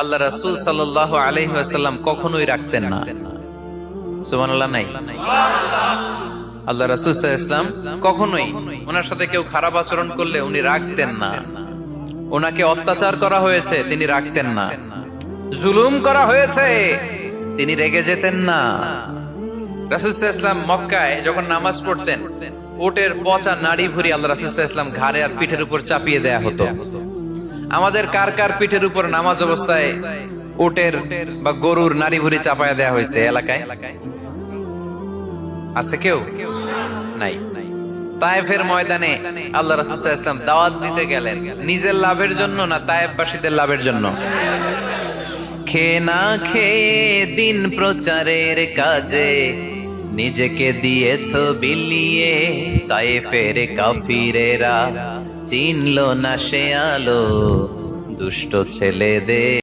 আল্লাহ রাসূল সাল্লাল্লাহু আলাইহি ওয়াসাল্লাম কখনোই রাখতেন না। সুবহানাল্লাহ নাই? আল্লাহ রাসূল সাল্লাল্লাহু আলাইহি ওয়াসাল্লাম কখনোই ওনার সাথে কেউ খারাপ আচরণ করলে উনি রাখতেন না। ওনাকে অত্যাচার করা হয়েছে, তিনি রাখতেন না। জুলুম করা হয়েছে, তিনি রেগে যেতেন না। রাসূল সাল্লাল্লাহু আলাইহি ওয়াসাল্লাম মক্কায় যখন নামাজ পড়তেন, উটের পচা নাড়ি ভুঁড়ি আল্লাহ রাসূল সাল্লাল্লাহু আলাইহি ওয়াসাল্লাম ঘাড়ে আর পিঠের উপর চাপিয়ে দেয়া হতো। আমাদের কার কার পিঠের উপর নামাজ অবস্থায় উটের বা গরুর নাড়ি ভুঁড়ি চাপায়া দেয়া হয়েছে এলাকায়? আছে কেউ? নাই। তায়েফের ময়দানে আল্লাহ রাসূল সাল্লাল্লাহু আলাইহি ওয়াসাল্লাম দাওয়াত দিতে গেলেন, নিজের লাভের জন্য না তায়েফবাসীদের লাভের জন্য? খেয়ে না খেয়ে দিন প্রচারের কাজে নিজেকে দিয়েছো বিলিয়ে, তায়েফের কাফিরেরা চিনলো না সে আলো দুষ্ট ছেলেদের।